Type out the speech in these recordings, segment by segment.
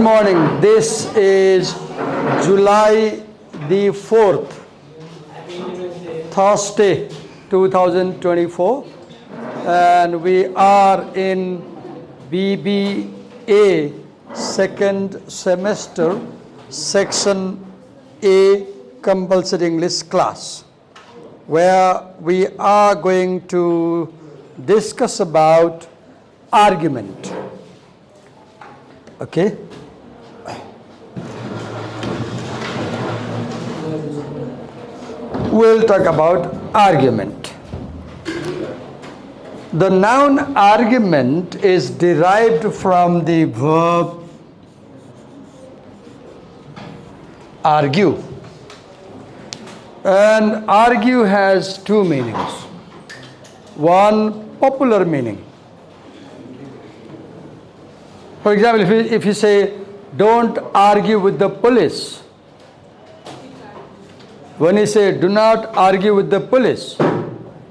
morning. This is July the 4th, Thursday, 2024, and we are in BBA second semester, section A, compulsory English class, where we are going to discuss about argument. Okay. We'll talk about argument. The noun argument is derived from the verb argue. And argue has two meanings. One, popular meaning. For example, if you say, don't argue with the police. When you say, do not argue with the police,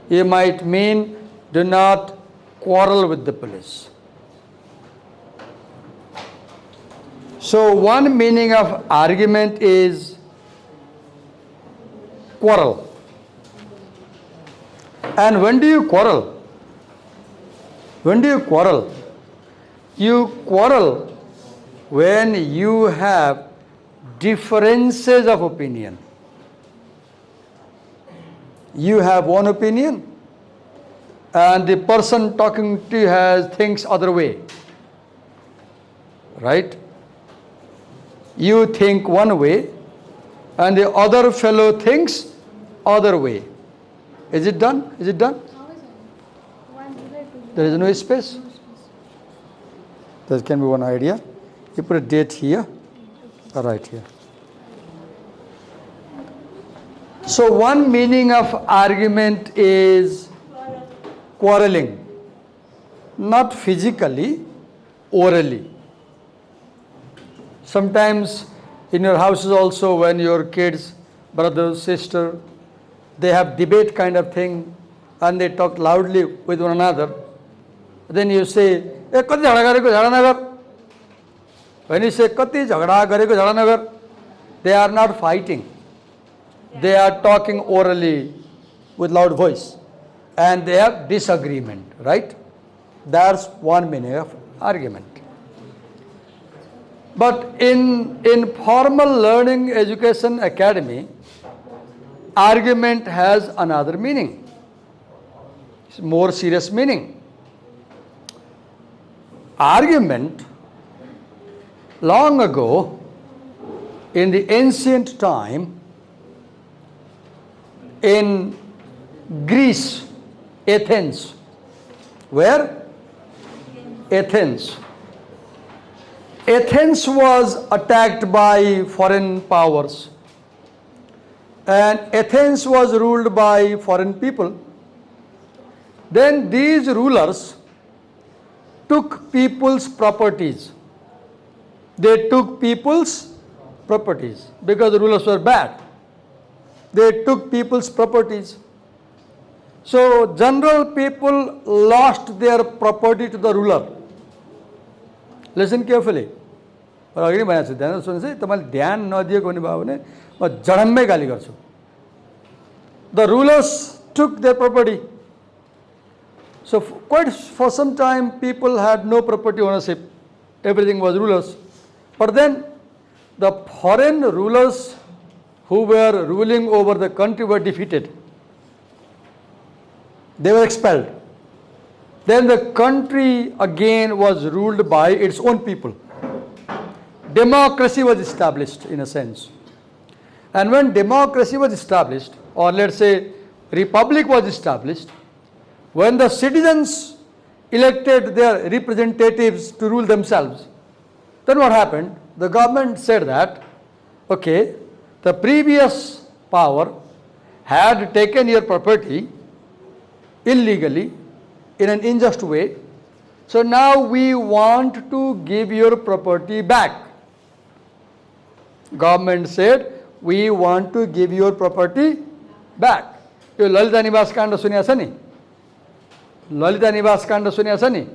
you might mean, do not quarrel with the police. So one meaning of argument is quarrel. And when do you quarrel? When do you quarrel? You quarrel when you have differences of opinion. You have one opinion and the person talking to you thinks other way. Right? You think one way and the other fellow thinks other way. Is it done? Is it done? There is no space. There can be one idea. You put a date here, or right here. So one meaning of argument is quarreling. Not physically, orally. Sometimes in your houses also, when your kids, brother, sister, they have debate kind of thing and they talk loudly with one another. Then you say, when you say kati jhagda gareko jhagda nagar, they are not fighting. They are talking orally with loud voice and they have disagreement, right? That's one meaning of argument. But in formal learning education academy, argument has another meaning. It's more serious meaning. Argument, long ago, in the ancient time, in Greece, Athens. Where? Athens. Athens was attacked by foreign powers. And Athens was ruled by foreign people. Then these rulers took people's properties. They took people's properties because the rulers were bad. They took people's properties. So general people lost their property to the ruler. Listen carefully. The rulers took their property. So for some time people had no property ownership. Everything was rulers. But then the foreign rulers who were ruling over the country were defeated. They were expelled. Then the country again was ruled by its own people. Democracy was established in a sense. And when democracy was established, or let's say republic was established, when the citizens elected their representatives to rule themselves, then what happened? The government said that, okay, the previous power had taken your property illegally in an unjust way. So now we want to give your property back. Government said, we want to give your property back. You Lalita Nivas Kanda sunya cha ni? Lalita Nivas Kanda sunya cha ni?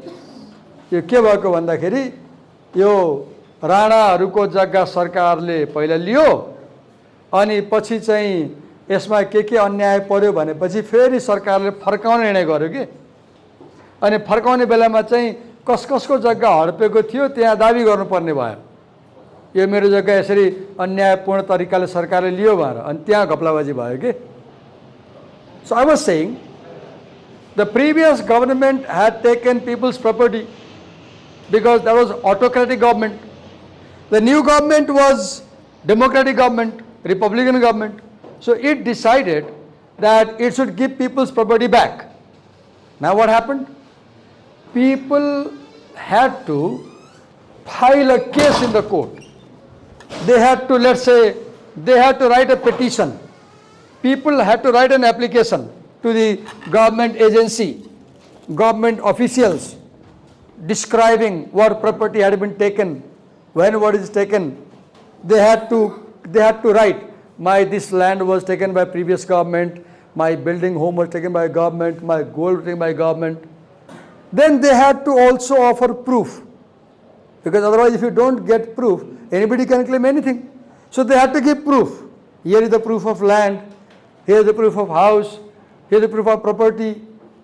यो के भएको भन्दाखेरि यो राणाहरूको जग्गा सरकारले पहिला लियो अनि पछि चाहिँ यसमा के अन्याय पर्यो भनेपछि फेरि सरकारले फर्काउने निर्णय गर्यो कि अनि फर्काउने बेलामा चाहिँ कसको जग्गा हडपेको थियो त्यहाँ दाबी गर्नुपर्ने भयो यो मेरो जग्गा यसरी अन्यायपूर्ण तरिकाले सरकारले लियो भनेर अनि त्यहाँ घपलाबाजी भयो कि so I was saying the previous government had taken people's property because that was autocratic government. The new government was democratic government, republican government. So it decided that it should give people's property back. Now what happened? People had to file a case in the court. They had to, let's say, they had to write a petition. People had to write an application to the government agency, government officials, describing what property had been taken, when what is taken. They had to write, this land was taken by previous government, my building home was taken by government, my gold was taken by government. Then they had to also offer proof, because otherwise if you don't get proof, anybody can claim anything. So they had to give proof. Here is the proof of land, here is the proof of house, here is the proof of property,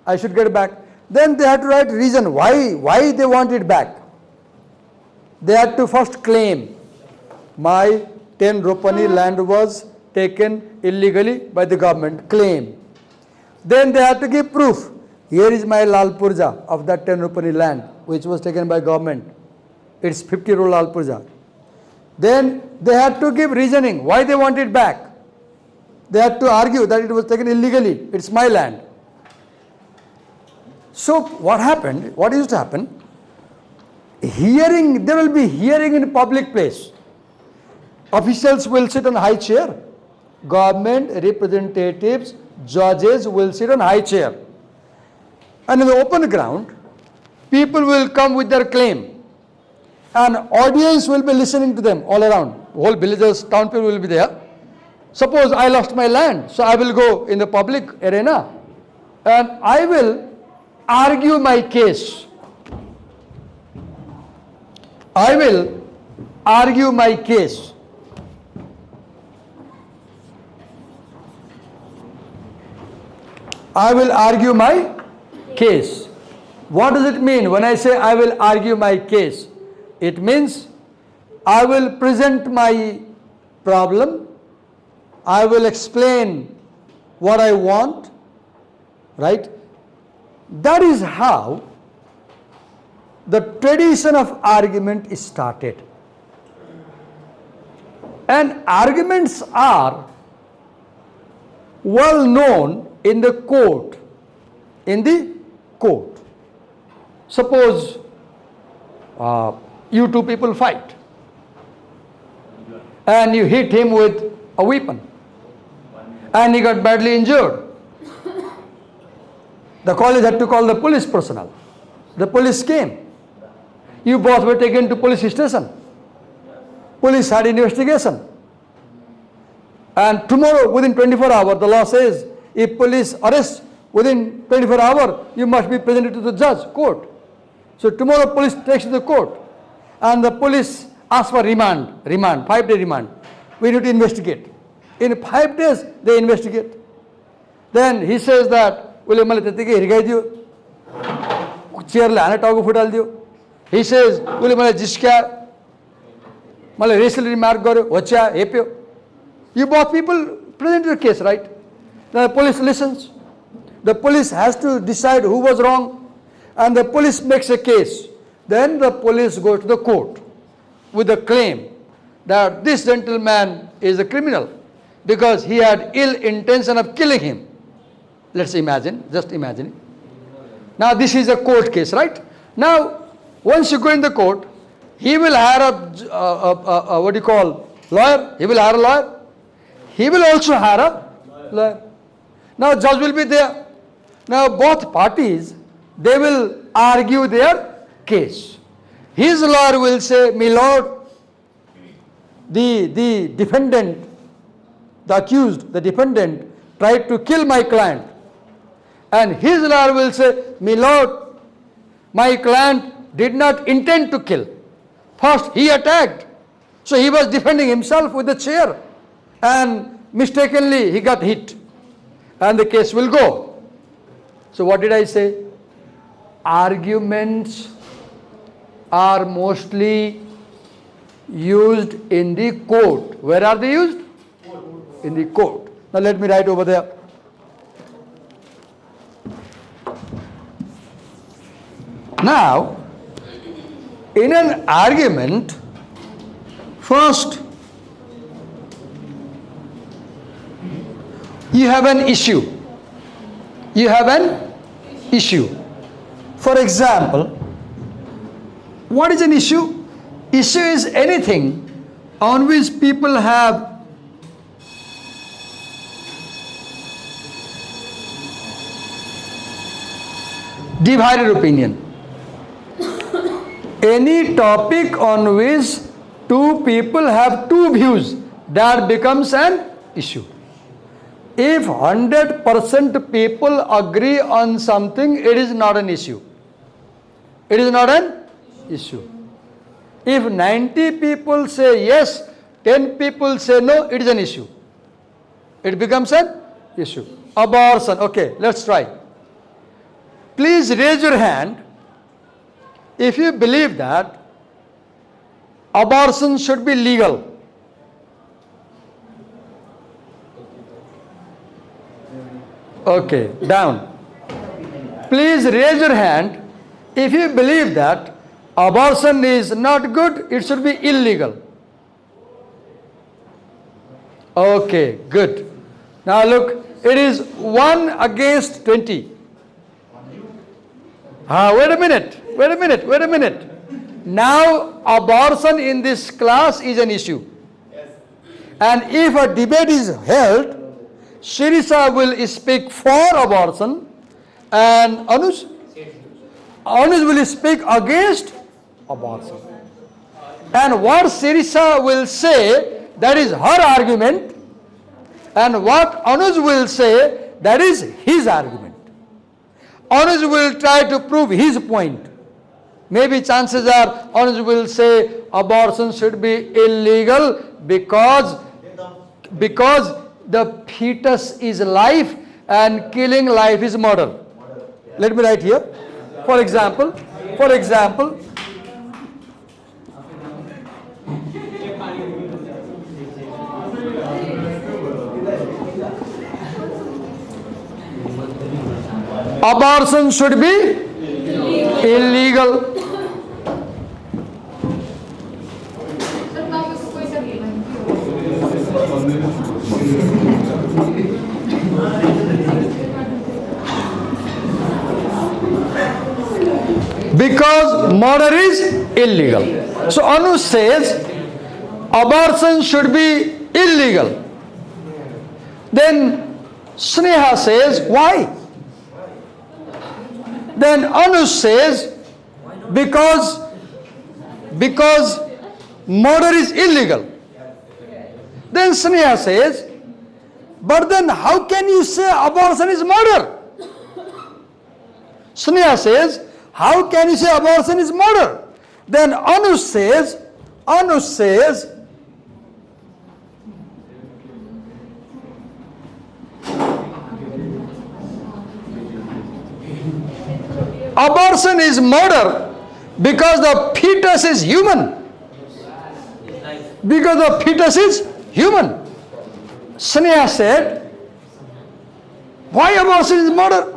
I should get back. Then they had to write reason why they want it back. They had to first claim, my 10 Ropani land was taken illegally by the government, claim. Then they had to give proof. Here is my Lal Purja of that 10 Ropani land which was taken by government. It's 50 Ro Lal Purja. Then they had to give reasoning why they want it back. They had to argue that it was taken illegally, it's my land. So what happened, what used to happen, hearing, there will be hearing in public place. Officials will sit on high chair, government representatives, judges will sit on high chair. And in the open ground, people will come with their claim. And audience will be listening to them all around. Whole villagers, town people will be there. Suppose I lost my land, so I will go in the public arena and I will argue my case. I will argue my case. I will argue my case. What does it mean when I say I will argue my case? It means I will present my problem, I will explain what I want, right? That is how the tradition of argument is started. And arguments are well known in the court. In the court. Suppose you two people fight and you hit him with a weapon and he got badly injured. The college had to call the police personnel. The police came. You both were taken to police station. Police had investigation. And tomorrow, within 24 hours, the law says, if police arrest within 24 hours, you must be presented to the judge, court. So tomorrow, police takes to the court. And the police asks for remand, 5-day remand. We need to investigate. In 5 days, they investigate. Then he says that, उसले मलाई त्यतिकै हिर्काइदियो चेयरले हाने टाउको फुटालिदियो he says उसले मलाई जिस्क्या मलाई racial remark गर्यो होच्या हेप्यो you both people present your case, right? The police listens. The police has to decide who was wrong and the police makes a case. Then the police go to the court with a claim that this gentleman is a criminal because he had ill intention of killing him. Let's imagine, just imagine. Now this is a court case, right? Now, once you go in the court, he will hire a lawyer. He will hire a lawyer. He will also hire a lawyer. Now judge will be there. Now both parties, they will argue their case. His lawyer will say, my lord, the defendant, the accused, the defendant tried to kill my client. And his lawyer will say, my lord, my client did not intend to kill. First, he attacked. So he was defending himself with the chair. And mistakenly, he got hit. And the case will go. So what did I say? Arguments are mostly used in the court. Where are they used? In the court. Now let me write over there. Now, in an argument, first you have an issue. You have an issue. For example, what is an issue? Issue is anything on which people have divided opinion. Any topic on which two people have two views, that becomes an issue. If 100% people agree on something, it is not an issue. It is not an issue. If 90 people say yes, 10 people say no, it is an issue. It becomes an issue. Abortion. Okay, let's try. Please raise your hand if you believe that abortion should be legal. Okay, down. Please raise your hand if you believe that abortion is not good, it should be illegal. Okay, good. Now look, it is 1 against 20. Wait a minute. Now abortion in this class is an issue. And if a debate is held, Shirisa will speak for abortion and Anuj will speak against abortion. And what Shirisa will say, that is her argument, and what Anuj will say, that is his argument. Anuj will try to prove his point. Maybe chances are Anuj will say abortion should be illegal because the fetus is life and killing life is murder. Let me write here. For example, abortion should be illegal. Because murder is illegal. So Anu says abortion should be illegal. Then Sneha says, why? Then Anu says, because murder is illegal. Then Sneha says, but then how can you say abortion is murder? Sneha says, how can you say abortion is murder? Then Anu says, abortion is murder because the fetus is human. Because the fetus is human. Sneha said, why abortion is murder?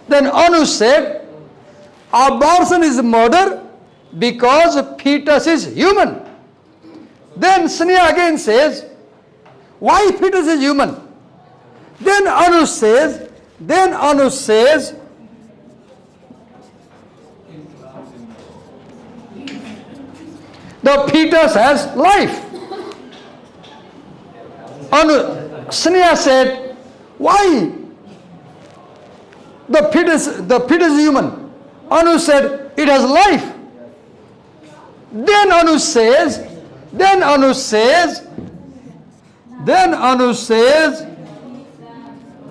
Then Anu said, abortion is murder because fetus is human. Then Sneha again says, why fetus is human? Then Anu says, the fetus has life. Sneha said, why? The fetus is human. Anu said, it has life. Then Anu says,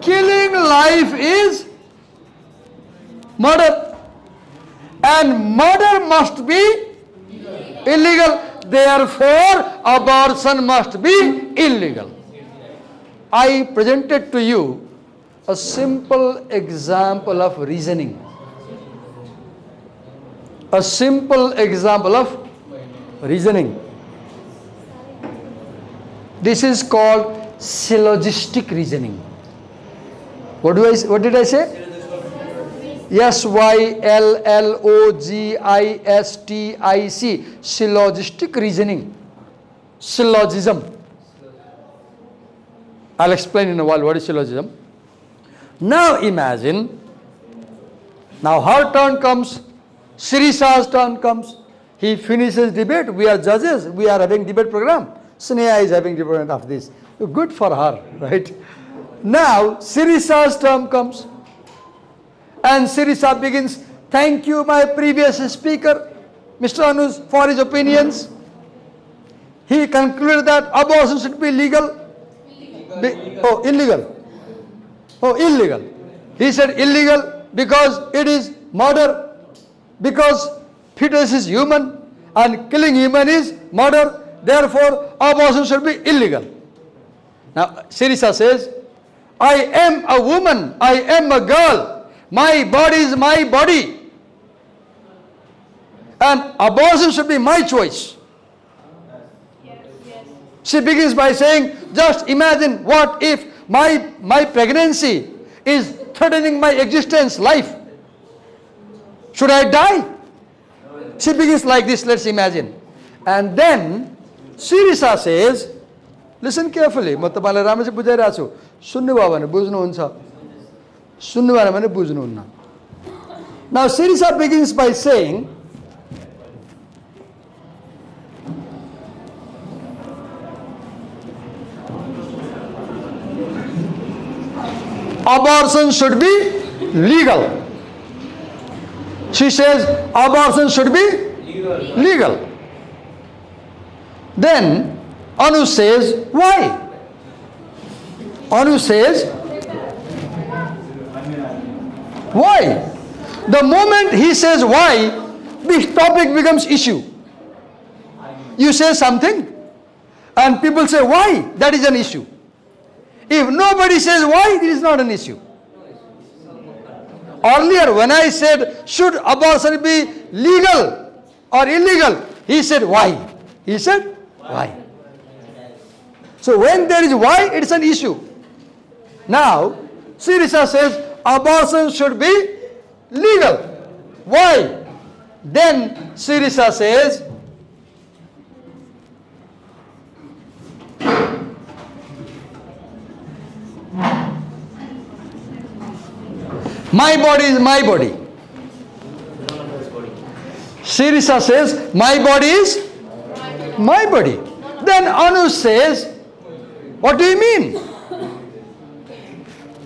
killing life is murder. And murder must be illegal. Therefore, abortion must be illegal. I presented to you a simple example of reasoning. A simple example of reasoning. This is called syllogistic reasoning. What did I say? Syllogistic. Syllogistic reasoning. Syllogism. I'll explain in a while what is syllogism. Now imagine, now her turn comes, Sirisa's turn comes. He finishes debate. We are judges. We are having debate program. Sneha is having debate after this. Good for her, right? Now Sirisa's turn comes. And Sirisa begins, thank you my previous speaker, Mr. Anuj, for his opinions. He concluded that abortion should be legal. Illegal. Illegal. He said illegal because it is murder. Because fetus is human and killing human is murder. Therefore, abortion should be illegal. Now, Sirisa says, I am a woman. I am a girl. My body is my body. And abortion should be my choice. She begins by saying, just imagine what if my pregnancy is threatening my existence, life. Should I die? She begins like this, let's imagine. And then Sirisa says, listen carefully. म तपाईलाई राम्ररी बुझाइरहेको छु. सुन्नुभयो भने बुझ्नुहुन्छ. सुन्नु भएन भने बुझ्नुहुन्न. Now Sirisa begins by saying, abortion should be legal. She says abortion should be legal. Then Anu says, why? Anu says, why? The moment he says why, this topic becomes issue. You say something and people say why, that is an issue. If nobody says why, it is not an issue. Earlier when I said should abortion be legal or illegal, he said why. He said why. So when there is why, it is an issue. Now Sirisa says abortion should be legal. Why? Then Sirisa says, my body is my body. Sirisa says, my body is my body. Then Anu says, what do you mean?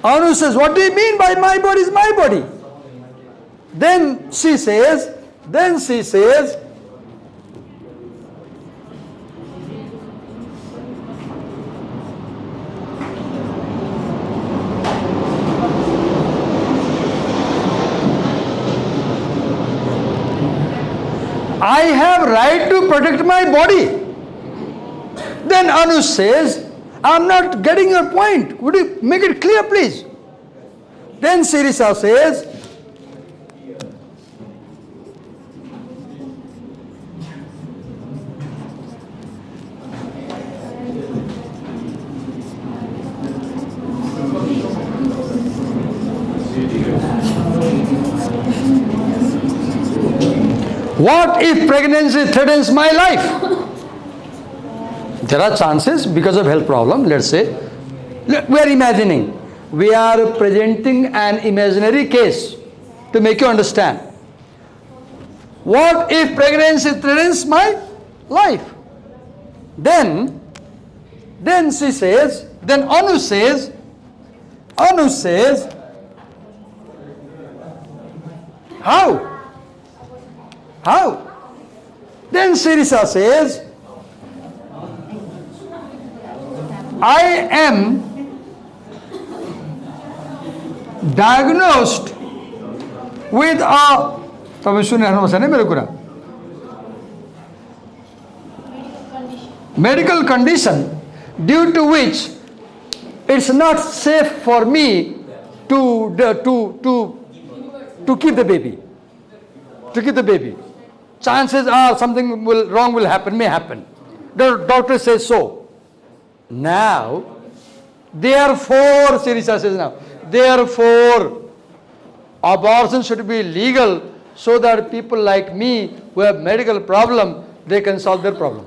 Anu says, what do you mean by my body is my body? Then she says, I have right to protect my body. Then Anu says, I'm not getting your point. Would you make it clear, please? Then Sirisa says, what if pregnancy threatens my life? There are chances because of health problem, let's say. We are imagining. We are presenting an imaginary case to make you understand. What if pregnancy threatens my life? Then she says, then Anu says, how? Then Sirisa says, I am diagnosed with a, medical condition due to which it's not safe for me to keep the baby. To keep the baby. Chances are something wrong will happen, may happen. The doctor says so. Now, therefore, Sirisa says now, therefore, abortion should be legal so that people like me who have medical problem, they can solve their problem.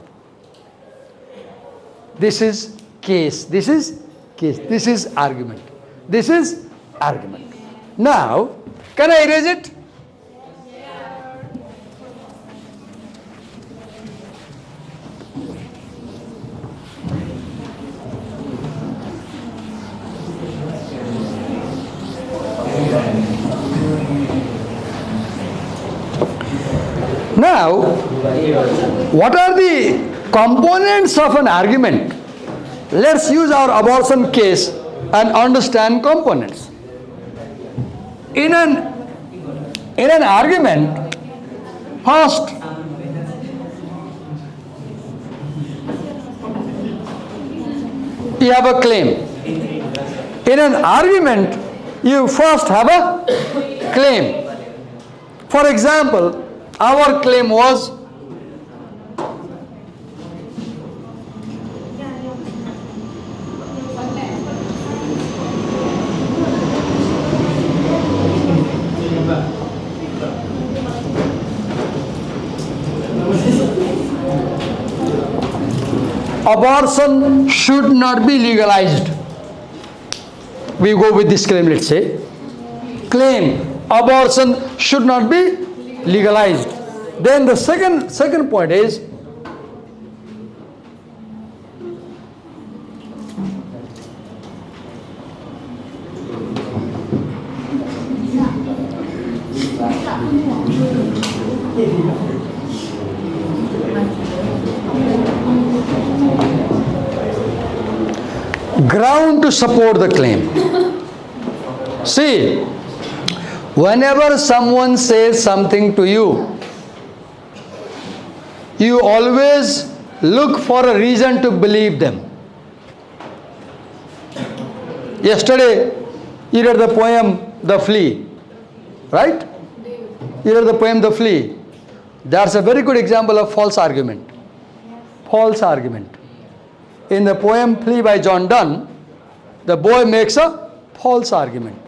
This is case. This is case. This is argument. This is argument. Now, can I erase it? Now, what are the components of an argument? Let's use our abortion case and understand components. In an argument, first, you have a claim. In an argument, you first have a claim. For example, our claim was abortion should not be legalized. We go with this claim, let's say. Claim, abortion should not be legalized. Then the second point is ground to support the claim. See, whenever someone says something to you, you always look for a reason to believe them. Yesterday, you read the poem, The Flea, right? You read the poem, The Flea. That's a very good example of false argument. False argument. In the poem Flea by Jon Donne, the boy makes a false argument.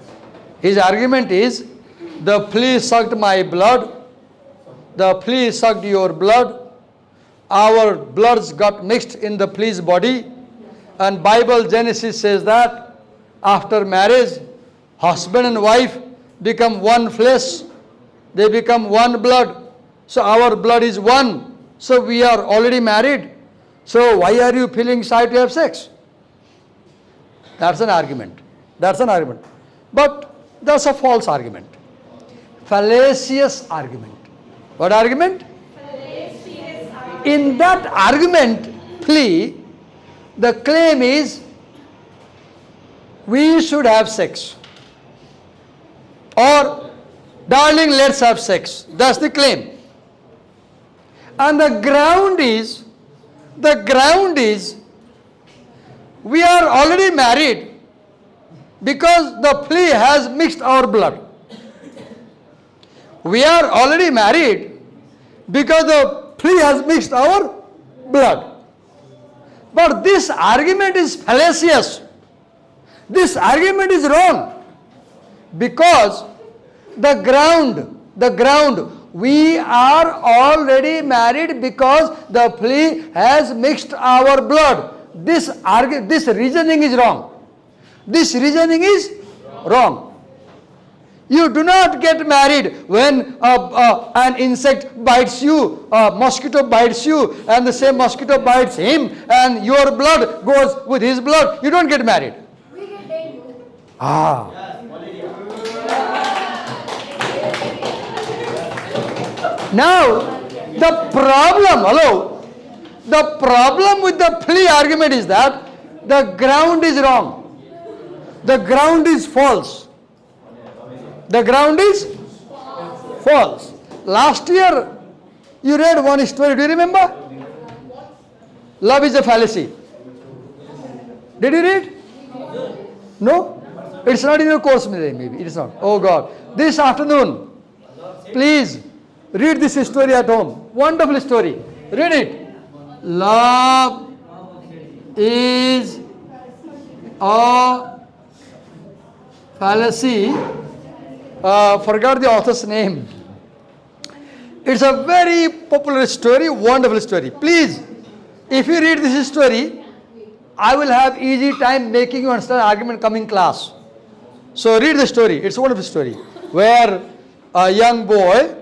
His argument is, the flea sucked my blood, the flea sucked your blood, our bloods got mixed in the flea's body, and Bible Genesis says that after marriage, husband and wife become one flesh, they become one blood, so our blood is one, so we are already married, so why are you feeling shy to have sex? That's an argument. That's an argument. But that's a false argument. Fallacious argument. What argument? Fallacious argument. In that argument, plea, the claim is we should have sex. Or, darling, let's have sex. That's the claim. And the ground is we are already married because the flea has mixed our blood. We are already married because the flea has mixed our blood. But this argument is fallacious. This argument is wrong. Because the ground, we are already married because the flea has mixed our blood. This reasoning is wrong. This reasoning is wrong. You do not get married when an insect bites you, a mosquito bites you, and the same mosquito bites him, and your blood goes with his blood. You don't get married. We get dengue. Now, the problem with the flea argument is that the ground is wrong. The ground is false. The ground is false. Last year, you read one story. Do you remember? Love is a fallacy. Did you read? No? It's not in your course, maybe. It is not. Oh God. This afternoon, please read this story at home. Wonderful story. Read it. Love is a fallacy. Forgot the author's name. It's a very popular story, wonderful story. Please, if you read this story, I will have easy time making you understand argument coming class. So read the story. It's a wonderful story where a young boy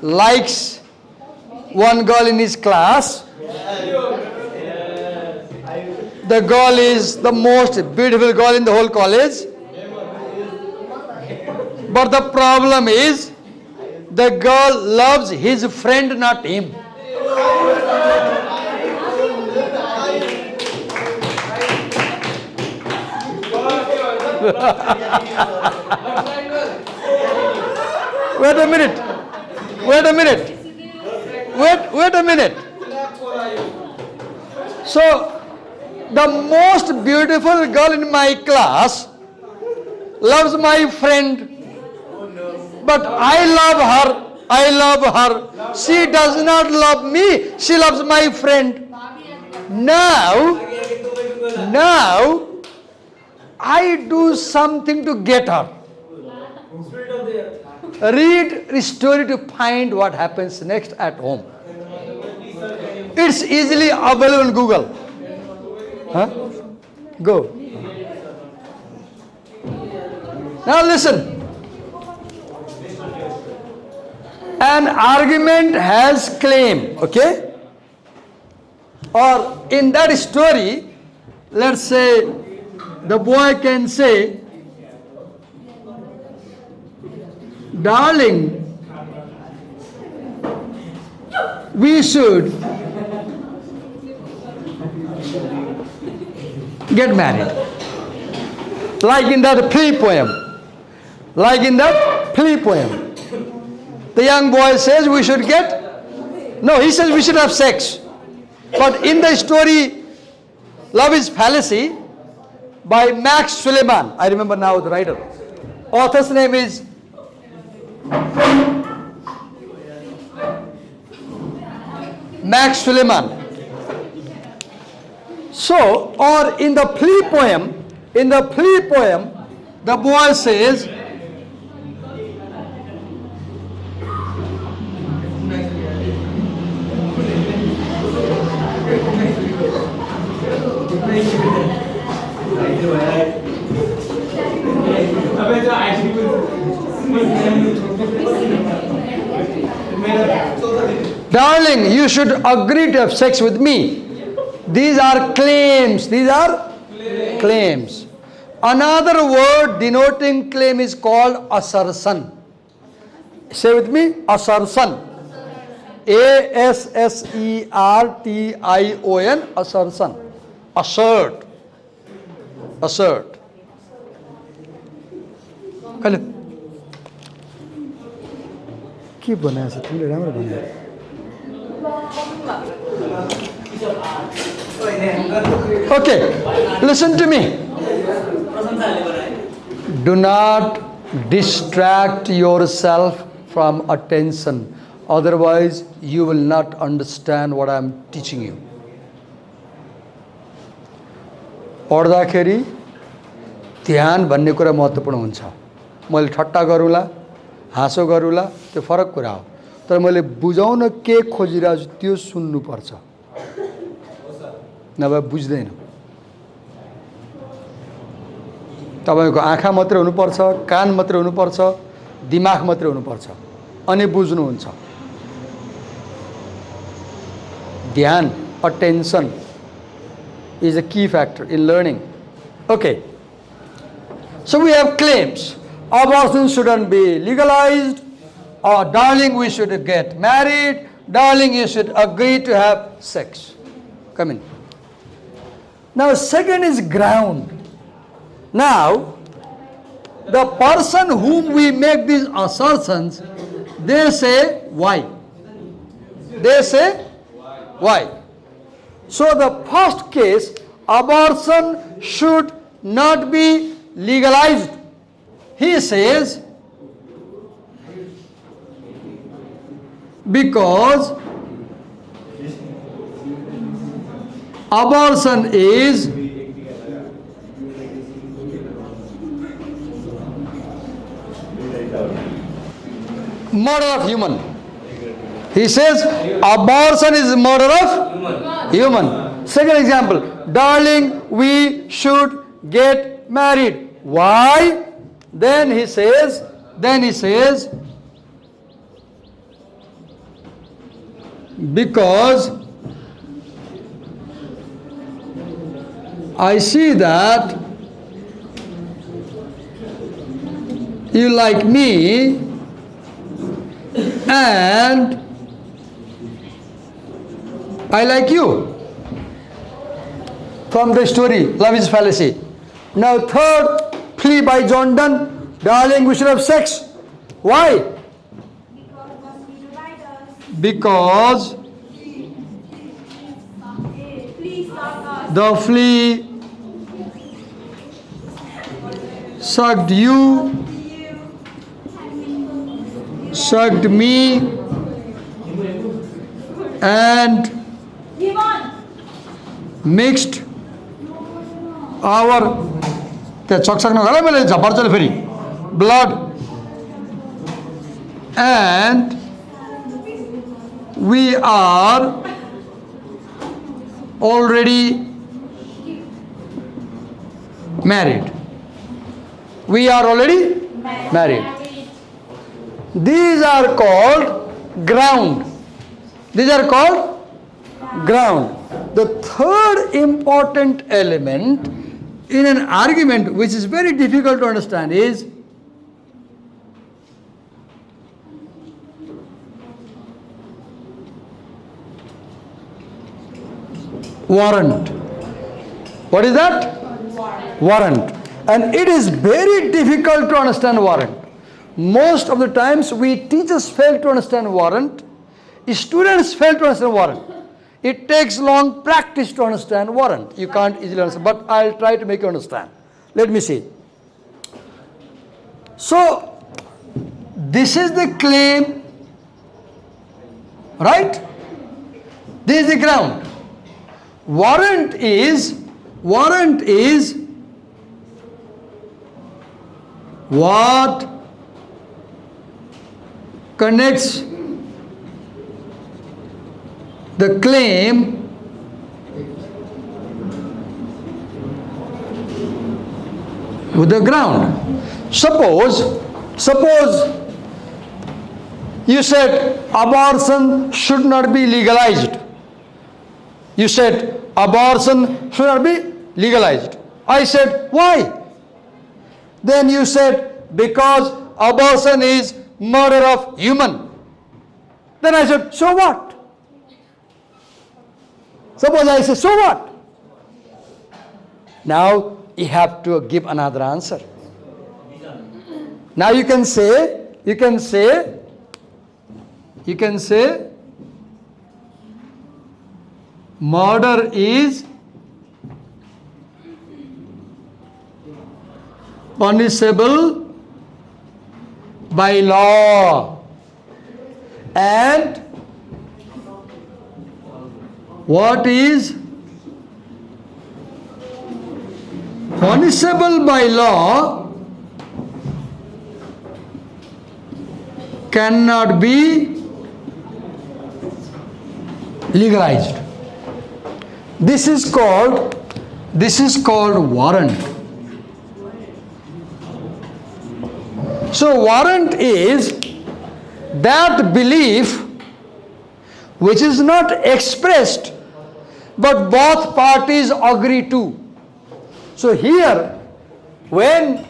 likes one girl in his class. The girl is the most beautiful girl in the whole college. But the problem is, the girl loves his friend, not him. Wait a minute. Wait a minute. So, the most beautiful girl in my class loves my friend. But I love her. She does not love me. She loves my friend. Now, I do something to get her. Read the story to find what happens next at home. It's easily available on Google. Huh? Go. Now listen. An argument has claim, okay? Or in that story, let's say the boy can say, darling, we should get married. Like in that Flea poem. The young boy says we should he says we should have sex. But in the story, Love is Fallacy by Max Shulleman. I remember now the writer. Author's name is Max Shulleman. So, or in the Flea poem, the boy says, darling, you should agree to have sex with me. These are claims. Another word denoting claim is called assertion. Say with me, assertion. ASSERTION, assertion. Assert. Hello. के बनाया छ तिमीले राम्रो बनायो Okay, listen to me. Do not distract yourself from attention. Otherwise, you will not understand what I am teaching you. पढ्दाखेरि ध्यान भन्ने कुरा महत्त्वपूर्ण हुन्छ. मैले ठट्टा गरौँला, हाँसो गरौँला, त्यो फरक कुरा हो. तर मैले बुझाउन के खोजिरहेको छु त्यो सुन्नुपर्छ. नभए बुझ्दैन. तपाईको आँखा मात्रै हुनुपर्छ, कान मात्रै हुनुपर्छ, दिमाग मात्रै हुनुपर्छ, अनि बुझ्नुहुन्छ. ध्यान, attention is a key factor in learning. Okay. So we have claims. Abortion shouldn't be legalized. Or darling, we should get married. Darling, you should agree to have sex. Come in. Now, second is ground. Now, the person whom we make these assertions, they say why. They say Why? So the first case, abortion should not be legalized. He says, because abortion is murder of human. He says abortion is murder of human. Second example, darling, we should get married. Why? Then he says, because I see that you like me and I like you. From the story, Love is Fallacy. Now third, Flea by Jon Donne. Darling, we should have sex. Why? Because the flea sucked you, sucked me, and mixed our blood, and we are already married. We are already married. These are called ground. These are called ground. The third important element in an argument which is very difficult to understand is warrant. What is that? Warrant. And it is very difficult to understand warrant. Most of the times we teachers fail to understand warrant. Students fail to understand warrant. It takes long practice to understand warrant. You can't easily understand, but I'll try to make you understand. Let me see. So, this is the claim, right? This is the ground. Warrant is what connects the claim with the ground. Suppose you said abortion should not be legalized. You said abortion should not be legalized. I said, why? Then you said, because abortion is murder of human. Then I said, so what? Suppose I say, so what? Now you have to give another answer. Now you can say, murder is punishable by law, and what is punishable by law cannot be legalized. This is called warrant. So warrant is that belief which is not expressed but both parties agree to. So here when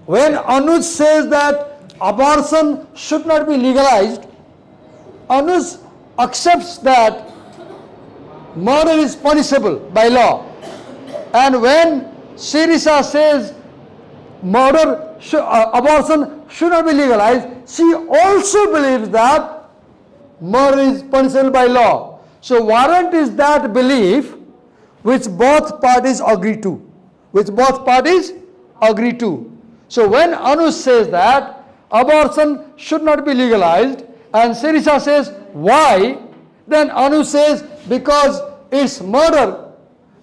Anuj says that abortion should not be legalized, Anuj accepts that murder is punishable by law. And when Sirisa says abortion should not be legalized, she also believes that murder is punishable by law. So warrant is that belief which both parties agree to. Which both parties agree to. So when Anu says that abortion should not be legalized, and Sirisa says why, then Anu says because it's murder.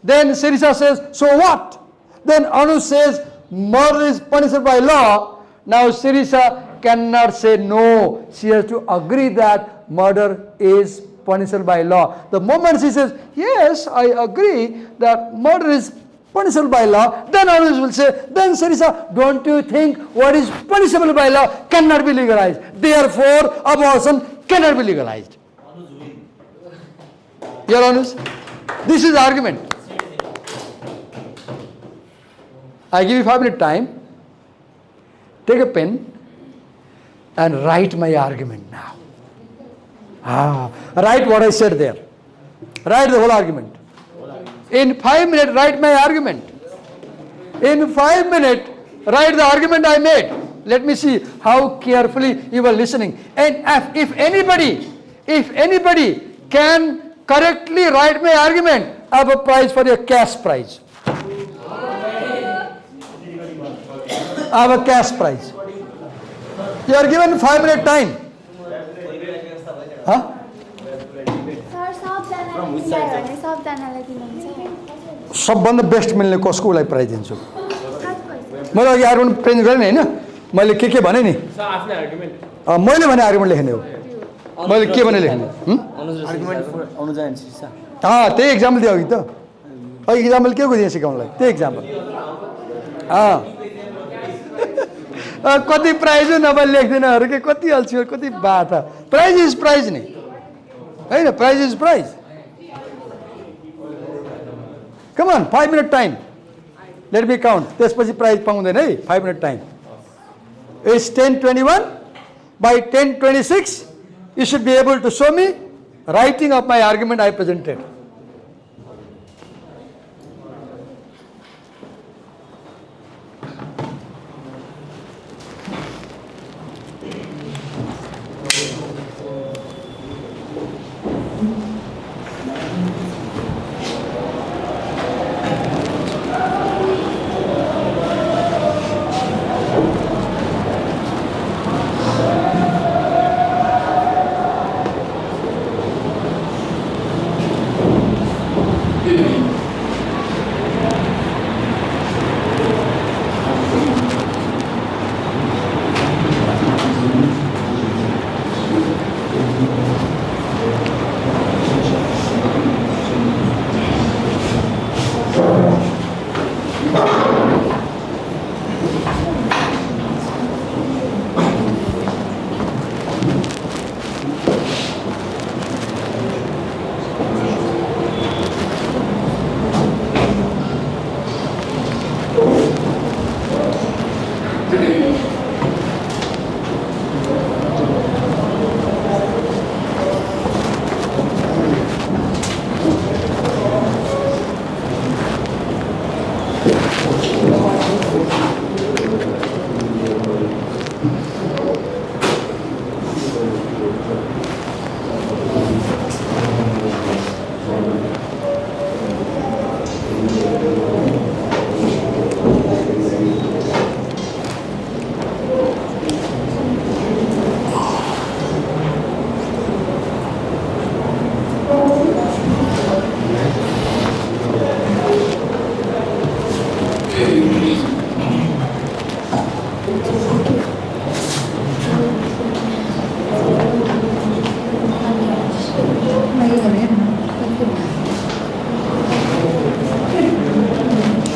Then Sirisa says, so what? Then Anu says murder is punishable by law. Now Sirisa cannot say no. She has to agree that murder is punishable by law. The moment she says, yes, I agree that murder is punishable by law, then others will say, then Sirisa, don't you think what is punishable by law cannot be legalized? Therefore, abortion cannot be legalized. Your Honors, this is the argument. I give you 5 minutes time. Take a pen and write my argument now. Write what I said there. Write the whole argument. In 5 minutes, write my argument. In 5 minutes, write the argument I made. Let me see how carefully you were listening. And if anybody can correctly write my argument, I have a prize for you, a cash prize. I have a cash prize. You are given 5 minutes time. Huh? सबभन्दा best मिल्ने कसको उसलाई prize दिन्छु मैले अघि argument present गरेँ नि होइन मैले के भने नि मैले भने आर्गुमेन्ट लेख्ने हो मैले के भने लेख्ने त्यही इक्जाम्पल दियो अघि त अघि इक्जाम्पल के को दिएँ सिकाउनलाई त्यही इक्जाम्पल कति प्राइज हो नभए लेख्दैन अरू के कति अल्छी कति बात प्राइज इज प्राइज नि होइन prize is prize Come on, 5 minute time. Let me count. त्यसपछि प्राइज पाउँदैन है 5 minute time. It's 10:21. By 10:26, you should be able to show me writing of my argument I presented.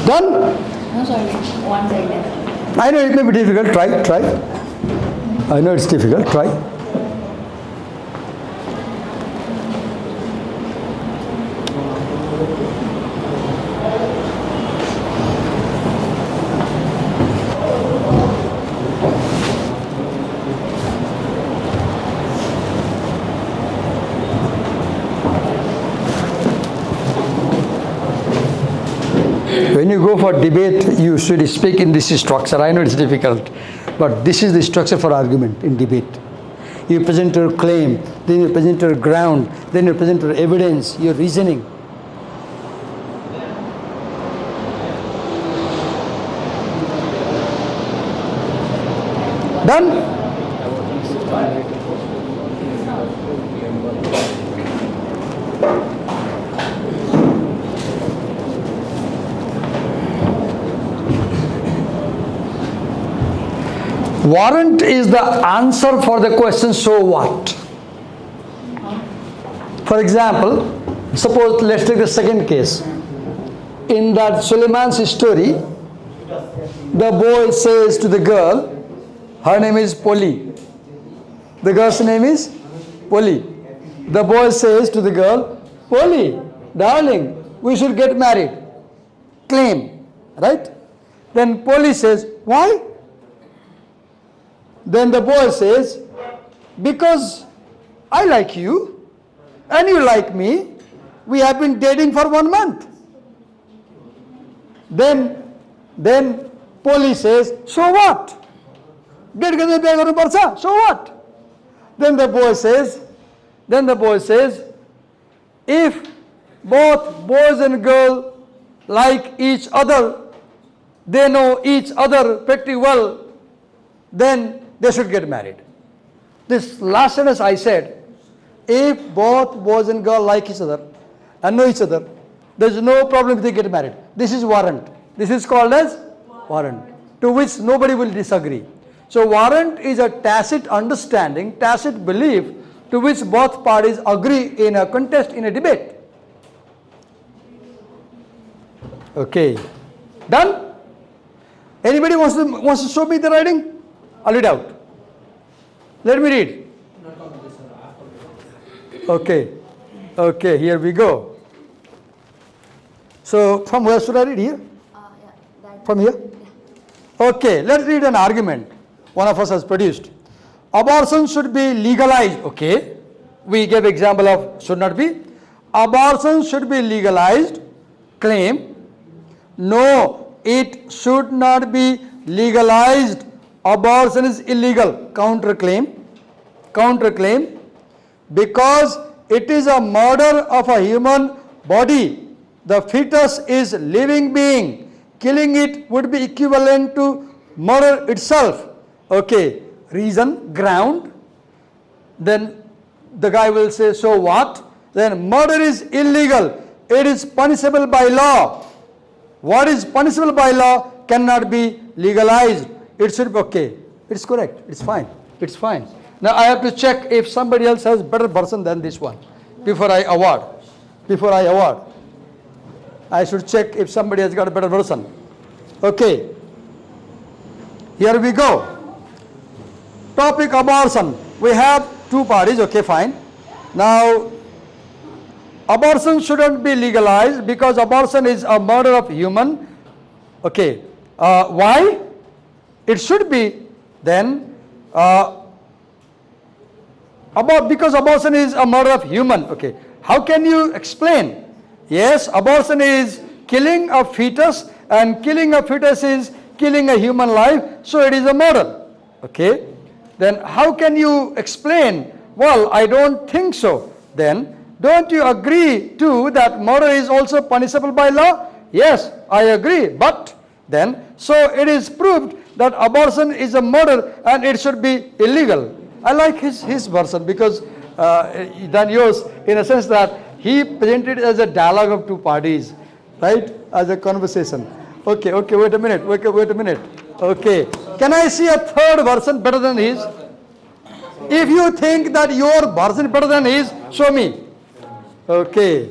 Done? No, sorry. One side left. I know it may be difficult. Try. I know it's difficult. Try. When you go for debate, you should speak in this structure. I know it's difficult, but this is the structure for argument in debate. You present your claim, then you present your ground, then you present your evidence, your reasoning. Done? Warrant is the answer for the question, so what? For example, suppose let's take the second case. In that Shulleman's story, the boy says to the girl, her name is Polly. The girl's name is Polly. The boy says to the girl, Polly, darling, we should get married. Claim, right? Then Polly says, why? Then the boy says, because I like you and you like me. We have been dating for 1 month. Then Polly says, so what? So what? Then the boy says, if both boys and girls like each other, they know each other pretty well, then they should get married. This last sentence I said, if both boys and girls like each other and know each other, there is no problem if they get married. This is warrant. This is called as warrant, to which nobody will disagree. So warrant is a tacit understanding, tacit belief to which both parties agree in a contest, in a debate. Okay, done? Anybody wants to show me the writing? I'll read out. Let me read. Okay, here we go. So from where should I read here? From here? Okay, let's read an argument one of us has produced. Abortion should be legalized. Okay, we gave example of should not be. Abortion should be legalized. Claim. No, it should not be legalized. Abortion is illegal. Counterclaim. Because it is a murder of a human body. The fetus is a living being. Killing it would be equivalent to murder itself. Okay, reason, ground. Then the guy will say, so what? Then murder is illegal. It is punishable by law. What is punishable by law cannot be legalized. It should be okay. It's correct. It's fine. Now I have to check if somebody else has better version than this one before I award. I should check if somebody has got a better version. Okay. Here we go. Topic abortion. We have two parties. Okay, fine. Now, abortion shouldn't be legalized because abortion is a murder of human. Okay. Why? It should be then because abortion is a murder of human. Okay. How can you explain? Yes, abortion is killing a fetus, and killing a fetus is killing a human life, so it is a murder. Okay. Then how can you explain? Well, I don't think so. Then don't you agree too that murder is also punishable by law? Yes, I agree. But then, so it is proved that abortion is a murder and it should be illegal. I like his version because than yours, in a sense that he presented it as a dialogue of two parties, right? As a conversation. Okay, wait a minute. Okay, can I see a third version better than his? If you think that your version is better than his, show me. Okay.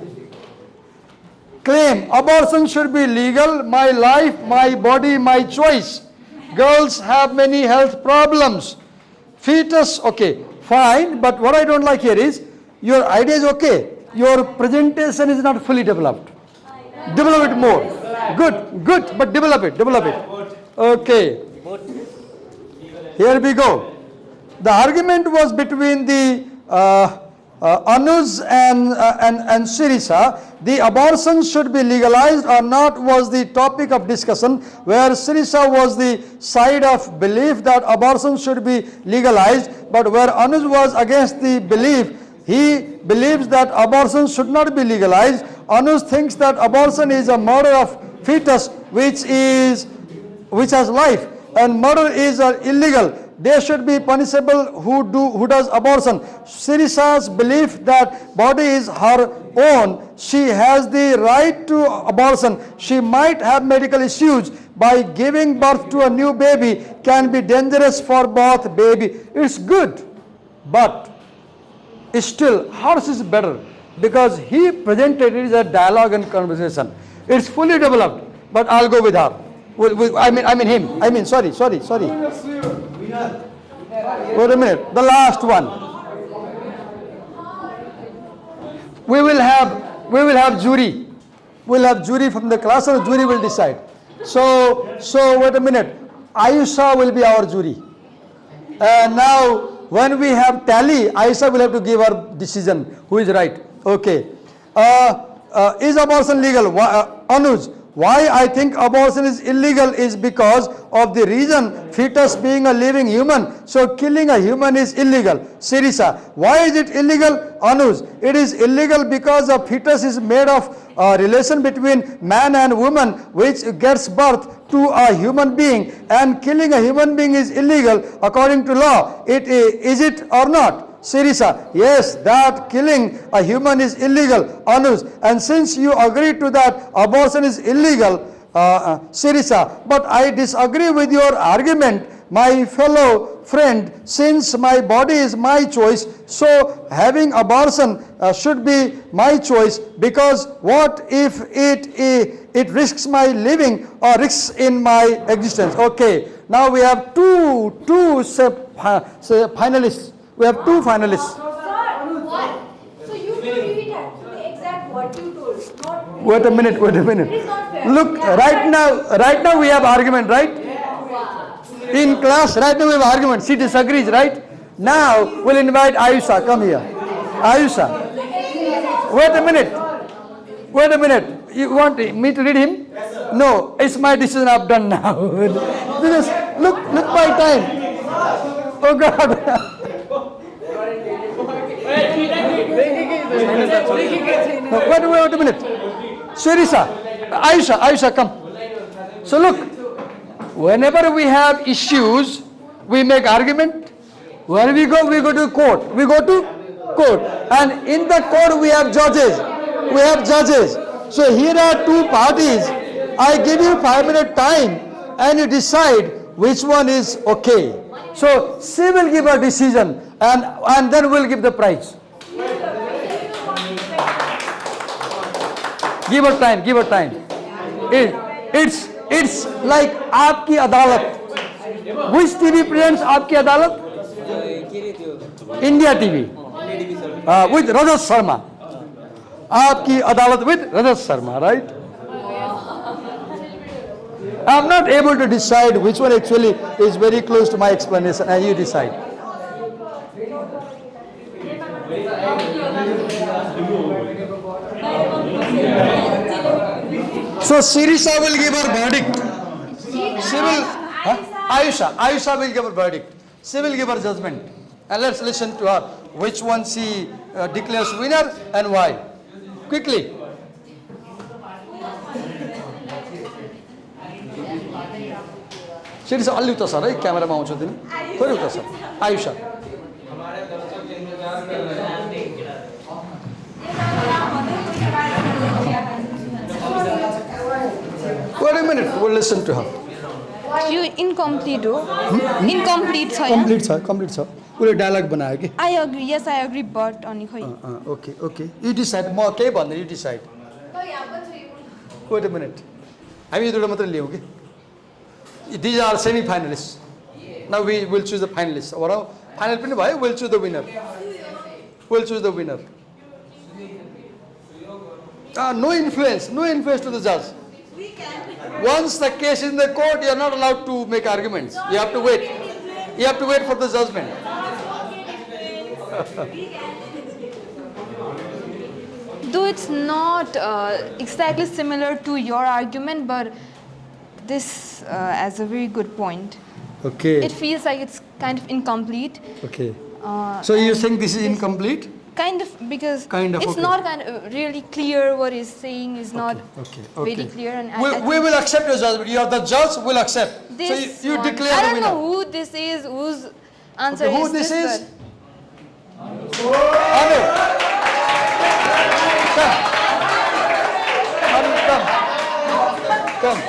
Claim, abortion should be legal. My life, my body, my choice. Girls have many health problems. Fetus, okay, fine. But what I don't like here is, your idea is okay. Your presentation is not fully developed. Develop it more. Good, but develop it. Okay. Here we go. The argument was between the Anuj and Sirisa, the abortion should be legalized or not was the topic of discussion, where Sirisa was the side of belief that abortion should be legalized, but where Anuj was against the belief, he believes that abortion should not be legalized. Anuj thinks that abortion is a murder of fetus which has life, and murder is illegal. They should be punishable who does abortion. Sirisa's belief that body is her own, she has the right to abortion. She might have medical issues. By giving birth to a new baby can be dangerous for both baby. It's good, but still hers is better because he presented it as a dialogue and conversation. It's fully developed, but I'll go with her. I mean him. Sorry. Wait a minute. The last one. We will have jury. We'll have jury from the class, and the jury will decide. So wait a minute. Ayusha will be our jury. And now when we have tally, Ayusha will have to give her decision. Who is right? Okay. Is abortion legal? Anuj. Why I think abortion is illegal is because of the reason fetus being a living human. So killing a human is illegal. Sirisa. Why is it illegal? Anuj. It is illegal because a fetus is made of a relation between man and woman which gets birth to a human being, and killing a human being is illegal according to law. Is it or not? Sirisa, yes, that killing a human is illegal. Anuj, and since you agree to that, abortion is illegal. Sirisa, but I disagree with your argument, my fellow friend. Since my body is my choice, so having abortion should be my choice, because what if it risks my living or risks in my existence? Okay, now we have two finalists. We have two finalists. Sir, what? So you told it actually exact what you told. Not Wait a minute. It is not fair. Look, Yeah, right now we have argument, right? Wow. In class, right now we have argument. She disagrees, right? Now we'll invite Ayusha. Come here. Ayusha. Wait a minute. You want me to read him? No, it's my decision. I've done now. Because look my time. Oh God. Wait a minute. Sirisa, Ayusha, come. So look, whenever we have issues, we make argument. When we go to court. We go to court. And in the court we have judges. So here are two parties. I give you 5-minute time and you decide which one is okay. So she will give a decision, and then we'll give the prize. Give her time. It's like आपकी अदालत. Which TV presents आपकी अदालत? India TV. With Rajat Sharma. आपकी अदालत with Rajat Sharma, right? I'm not able to decide which one actually is very close to my explanation, and you decide. So Sirisa will give her verdict. She will, Ayusha will give her verdict. She will give her judgment. And let's listen to her. Which one she declares winner and why. Quickly. Sirisa, alli uta sir, right? Camera ma आउँछ तिमी. थोरै उता sir. Ayusha. Wait a minute, we'll listen to her. You incomplete हो. Incomplete छ यहाँ. Complete छ. उसले dialogue बनायो कि. I agree, yes I agree, but अनि खोइ. Okay. You decide. म केही भन्दैन, you decide. Wait a minute. हामी यो दुईटा मात्र लियौ कि. These are semi-finalists. Now we will choose the finalists. Or final पनि भयो, we'll choose the winner. No influence to the judge. Once the case is in the court, you are not allowed to make arguments. You have to wait. For the judgment. Though it's not exactly similar to your argument, but this as a very good point. Okay. It feels like it's kind of incomplete. Okay. So you and think this is incomplete? Kind of, because Kind of, it's okay. not kind of really clear what he's saying is not Okay. very clear. And We will accept your judgment. You are the judge. Will accept. this So you one, declare I the don't winner. know who this is, whose answer Okay, who is this is? but Anu. Come. Anu, come. Come.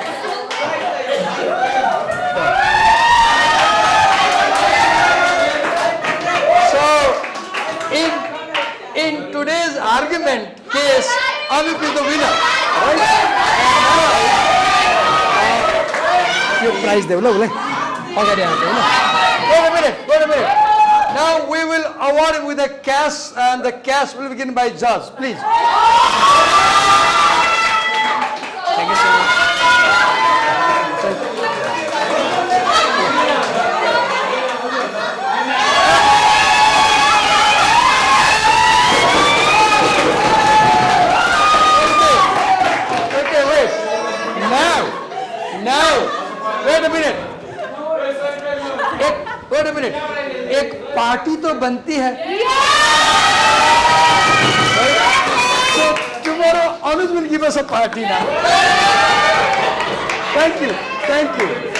So, in today's argument case, Anup is the winner, right? Your prize there, wait a minute. Now we will award with a cash, and the cash will begin by judge, please. Thank you so much. Okay, wait. Now, wait a minute. Wait a minute. एक party तो बनती है. So tomorrow Anuj will give us a party now. Thank you.